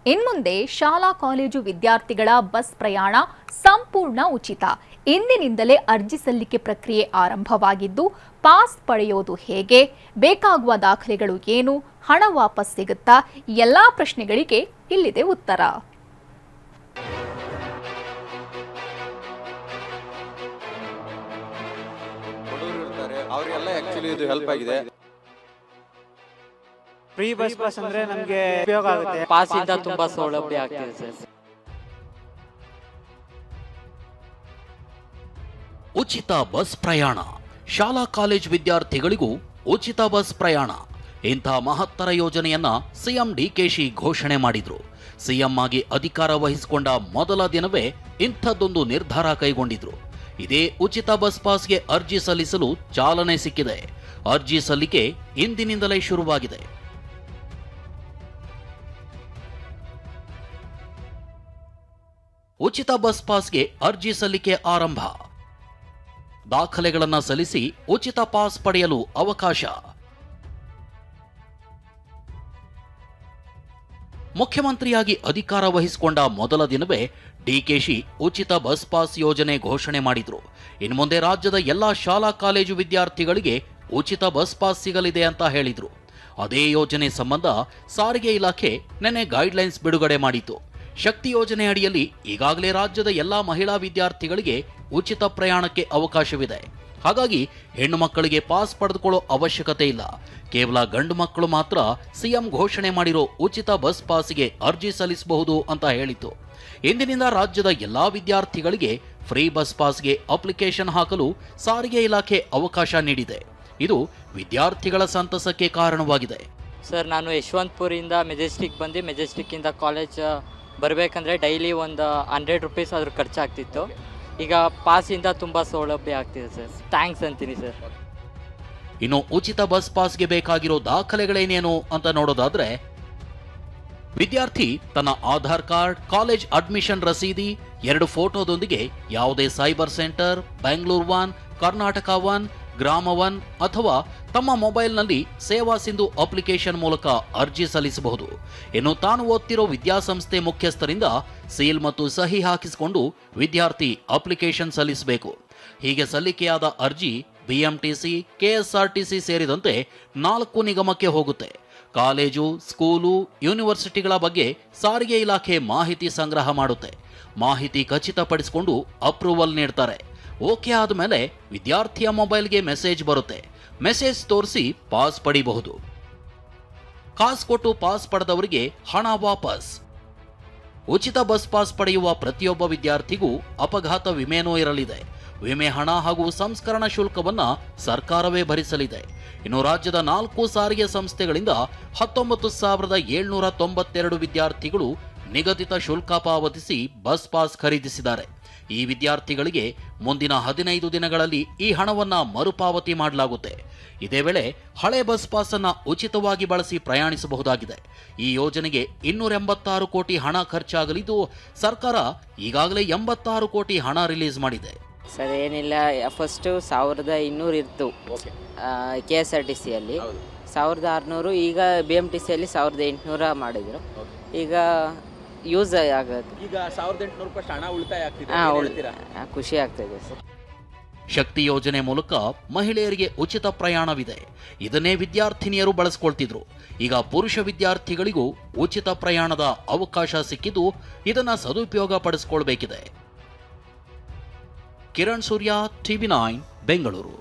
ಇನ್ಮುಂದೆ ಶಾಲಾ ಕಾಲೇಜು ವಿದ್ಯಾರ್ಥಿಗಳ ಬಸ್ ಪ್ರಯಾಣ ಸಂಪೂರ್ಣ ಉಚಿತ. ಇಂದಿನಿಂದಲೇ ಅರ್ಜಿ ಸಲ್ಲಿಕೆ ಪ್ರಕ್ರಿಯೆ ಆರಂಭವಾಗಿದ್ದು, ಪಾಸ್ ಪಡೆಯೋದು ಹೇಗೆ, ಬೇಕಾಗುವ ದಾಖಲೆಗಳು ಏನು, ಹಣ ವಾಪಸ್ ಸಿಗುತ್ತಾ, ಎಲ್ಲಾ ಪ್ರಶ್ನೆಗಳಿಗೆ ಇಲ್ಲಿದೆ ಉತ್ತರ. ಫ್ರೀ ಬಸ್ ಪಾಸ್ ಅಂದ್ರೆ ನಮಗೆ ಉಪಯೋಗ ಆಗುತ್ತೆ. ಪಾಸ್ ಇಂದ ತುಂಬಾ ಸೌಲಭ್ಯ ಆಗ್ತಿದೆ ಸರ್. ಉಚಿತ ಬಸ್ ಪ್ರಯಾಣ, ಶಾಲಾ ಕಾಲೇಜ್ ವಿದ್ಯಾರ್ಥಿಗಳಿಗೂ ಉಚಿತ ಬಸ್ ಪ್ರಯಾಣ. ಇಂಥ ಮಹತ್ತರ ಯೋಜನೆಯನ್ನ ಸಿಎಂ ಡಿಕೆಶಿ ಘೋಷಣೆ ಮಾಡಿದ್ರು. ಸಿಎಂ ಆಗಿ ಅಧಿಕಾರ ವಹಿಸಿಕೊಂಡ ಮೊದಲ ದಿನವೇ ಇಂಥದ್ದೊಂದು ನಿರ್ಧಾರ ಕೈಗೊಂಡಿದ್ರು. ಇದೇ ಉಚಿತ ಬಸ್ ಪಾಸ್ಗೆ ಅರ್ಜಿ ಸಲ್ಲಿಸಲು ಚಾಲನೆ ಸಿಕ್ಕಿದೆ. ಅರ್ಜಿ ಸಲ್ಲಿಕೆ ಇಂದಿನಿಂದಲೇ ಶುರುವಾಗಿದೆ. ಉಚಿತ ಬಸ್ ಪಾಸ್ಗೆ ಅರ್ಜಿ ಸಲ್ಲಿಕೆ ಆರಂಭ. ದಾಖಲೆಗಳನ್ನು ಸಲ್ಲಿಸಿ ಉಚಿತ ಪಾಸ್ ಪಡೆಯಲು ಅವಕಾಶ. ಮುಖ್ಯಮಂತ್ರಿಯಾಗಿ ಅಧಿಕಾರ ವಹಿಸಿಕೊಂಡ ಮೊದಲ ದಿನವೇ ಡಿಕೆಶಿ ಉಚಿತ ಬಸ್ ಪಾಸ್ ಯೋಜನೆ ಘೋಷಣೆ ಮಾಡಿದ್ರು. ಇನ್ನು ಮುಂದೆ ರಾಜ್ಯದ ಎಲ್ಲಾ ಶಾಲಾ ಕಾಲೇಜು ವಿದ್ಯಾರ್ಥಿಗಳಿಗೆ ಉಚಿತ ಬಸ್ ಪಾಸ್ ಸಿಗಲಿದೆ ಅಂತ ಹೇಳಿದ್ರು. ಅದೇ ಯೋಜನೆ ಸಂಬಂಧ ಸಾರಿಗೆ ಇಲಾಖೆ ನಿನ್ನೆ ಗೈಡ್ಲೈನ್ಸ್ ಬಿಡುಗಡೆ ಮಾಡಿತು. ಶಕ್ತಿ ಯೋಜನೆ ಅಡಿಯಲ್ಲಿ ಈಗಾಗಲೇ ರಾಜ್ಯದ ಎಲ್ಲಾ ಮಹಿಳಾ ವಿದ್ಯಾರ್ಥಿಗಳಿಗೆ ಉಚಿತ ಪ್ರಯಾಣಕ್ಕೆ ಅವಕಾಶವಿದೆ. ಹಾಗಾಗಿ ಹೆಣ್ಣು ಮಕ್ಕಳಿಗೆ ಪಾಸ್ ಪಡೆದುಕೊಳ್ಳೋ ಅವಶ್ಯಕತೆ ಇಲ್ಲ. ಕೇವಲ ಗಂಡು ಮಕ್ಕಳು ಮಾತ್ರ ಸಿಎಂ ಘೋಷಣೆ ಮಾಡಿರೋ ಉಚಿತ ಬಸ್ ಪಾಸ್ಗೆ ಅರ್ಜಿ ಸಲ್ಲಿಸಬಹುದು ಅಂತ ಹೇಳಿತು. ಇಂದಿನಿಂದ ರಾಜ್ಯದ ಎಲ್ಲಾ ವಿದ್ಯಾರ್ಥಿಗಳಿಗೆ ಫ್ರೀ ಬಸ್ ಪಾಸ್ಗೆ ಅಪ್ಲಿಕೇಶನ್ ಹಾಕಲು ಸಾರಿಗೆ ಇಲಾಖೆ ಅವಕಾಶ ನೀಡಿದೆ. ಇದು ವಿದ್ಯಾರ್ಥಿಗಳ ಸಂತಸಕ್ಕೆ ಕಾರಣವಾಗಿದೆ. ಸರ್, ನಾನು ಯಶವಂತಪುರಿಂದ ಮೆಜೆಸ್ಟಿಕ್ ಬಂದು ಮೆಜೆಸ್ಟಿಕ್ಕಿಂದ ಕಾಲೇಜ್ ಬರಬೇಕಂದ್ರೆ ಡೈಲಿ ಒಂದು 100 ರೂಪೀಸ್ ಆದರೂ ಖರ್ಚಾಗ್ತಿತ್ತು. ಈಗ ಪಾಸಿಂದ ತುಂಬ ಸೌಲಭ್ಯ ಆಗ್ತಿದೆ ಸರ್. ಥ್ಯಾಂಕ್ಸ್ ಅಂತೀನಿ ಸರ್. ಇನ್ನು ಉಚಿತ ಬಸ್ ಪಾಸ್ಗೆ ಬೇಕಾಗಿರೋ ದಾಖಲೆಗಳೇನೇನು ಅಂತ ನೋಡೋದಾದ್ರೆ, ವಿದ್ಯಾರ್ಥಿ ತನ್ನ ಆಧಾರ್ ಕಾರ್ಡ್, ಕಾಲೇಜ್ ಅಡ್ಮಿಷನ್ ರಸೀದಿ, 2 ಫೋಟೋದೊಂದಿಗೆ ಯಾವುದೇ ಸೈಬರ್ ಸೆಂಟರ್, ಬೆಂಗಳೂರು 1, ಕರ್ನಾಟಕ 1, ಗ್ರಾಮ 1 ಅಥವಾ ತಮ್ಮ ಮೊಬೈಲ್ನಲ್ಲಿ ಸೇವಾ ಸಿಂಧು ಅಪ್ಲಿಕೇಶನ್ ಮೂಲಕ ಅರ್ಜಿ ಸಲ್ಲಿಸಬಹುದು. ಇನ್ನು ತಾನು ಓದ್ತಿರೋ ವಿದ್ಯಾಸಂಸ್ಥೆ ಮುಖ್ಯಸ್ಥರಿಂದ ಸೀಲ್ ಮತ್ತು ಸಹಿ ಹಾಕಿಸಿಕೊಂಡು ವಿದ್ಯಾರ್ಥಿ ಅಪ್ಲಿಕೇಶನ್ ಸಲ್ಲಿಸಬೇಕು. ಹೀಗೆ ಸಲ್ಲಿಕೆಯಾದ ಅರ್ಜಿ ಬಿಎಂಟಿಸಿ, ಕೆಎಸ್ಆರ್ಟಿಸಿ ಸೇರಿದಂತೆ 4 ನಿಗಮಕ್ಕೆ ಹೋಗುತ್ತೆ. ಕಾಲೇಜು, ಸ್ಕೂಲು, ಯೂನಿವರ್ಸಿಟಿಗಳ ಬಗ್ಗೆ ಸಾರಿಗೆ ಇಲಾಖೆ ಮಾಹಿತಿ ಸಂಗ್ರಹ ಮಾಡುತ್ತೆ. ಮಾಹಿತಿ ಖಚಿತಪಡಿಸಿಕೊಂಡು ಅಪ್ರೂವಲ್ ನೀಡ್ತಾರೆ. ಓಕೆ ಆದಮೇಲೆ ವಿದ್ಯಾರ್ಥಿಯ ಮೊಬೈಲ್ಗೆ ಮೆಸೇಜ್ ಬರುತ್ತೆ. ಮೆಸೇಜ್ ತೋರಿಸಿ ಪಾಸ್ ಪಡಿಬಹುದು. ಕಾಸು ಕೊಟ್ಟು ಪಾಸ್ ಪಡೆದವರಿಗೆ ಹಣ ವಾಪಸ್. ಉಚಿತ ಬಸ್ ಪಾಸ್ ಪಡೆಯುವ ಪ್ರತಿಯೊಬ್ಬ ವಿದ್ಯಾರ್ಥಿಗೂ ಅಪಘಾತ ವಿಮೆನೂ ಇರಲಿದೆ. ವಿಮೆ ಹಣ ಹಾಗೂ ಸಂಸ್ಕರಣಾ ಶುಲ್ಕವನ್ನ ಸರ್ಕಾರವೇ ಭರಿಸಲಿದೆ. ಇನ್ನು ರಾಜ್ಯದ 4 ಸಾರಿಗೆ ಸಂಸ್ಥೆಗಳಿಂದ 19,792 ವಿದ್ಯಾರ್ಥಿಗಳು ನಿಗದಿತ ಶುಲ್ಕ ಪಾವತಿಸಿ ಬಸ್ ಪಾಸ್ ಖರೀದಿಸಿದ್ದಾರೆ. ಈ ವಿದ್ಯಾರ್ಥಿಗಳಿಗೆ ಮುಂದಿನ 15 ದಿನಗಳಲ್ಲಿ ಈ ಹಣವನ್ನ ಮರುಪಾವತಿ ಮಾಡಲಾಗುತ್ತೆ. ಇದೇ ವೇಳೆ ಹಳೆ ಬಸ್ ಪಾಸ್ ಅನ್ನ ಉಚಿತವಾಗಿ ಬಳಸಿ ಪ್ರಯಾಣಿಸಬಹುದಾಗಿದೆ. ಈ ಯೋಜನೆಗೆ 286 ಕೋಟಿ ಹಣ ಖರ್ಚಾಗಲಿದ್ದು, ಸರ್ಕಾರ ಈಗಾಗಲೇ 86 ಕೋಟಿ ಹಣ ರಿಲೀಸ್ ಮಾಡಿದೆ. ಸರ್, ಏನಿಲ್ಲ, ಫಸ್ಟ್ 1200 ಇತ್ತು KSRTCಯಲ್ಲಿ, 1600, ಈಗ BMTCಯಲ್ಲಿ 1800 ಮಾಡಿದ್ರು. ಈಗ ಯೂಸ್ ಆಗುತ್ತೆ. ಈಗ 1800 ರೂಪಾಯಿ ಹಣ ಉಳಿತಾಯ ಆಗ್ತಿದೆ. ಖುಷಿ ಆಗ್ತಿದೆ ಸರ್. ಶಕ್ತಿ ಯೋಜನೆ ಮೂಲಕ ಮಹಿಳೆಯರಿಗೆ ಉಚಿತ ಪ್ರಯಾಣವಿದೆ. ಇದನ್ನೇ ವಿದ್ಯಾರ್ಥಿನಿಯರು ಬಳಸಿಕೊಳ್ತಿದ್ರು. ಈಗ ಪುರುಷ ವಿದ್ಯಾರ್ಥಿಗಳಿಗೂ ಉಚಿತ ಪ್ರಯಾಣದ ಅವಕಾಶ ಸಿಕ್ಕಿದ್ದು, ಇದನ್ನ ಸದುಪಯೋಗ ಪಡಿಸಿಕೊಳ್ಬೇಕಿದೆ. ಕಿರಣ್ ಸೂರ್ಯ, TV9, ಬೆಂಗಳೂರು.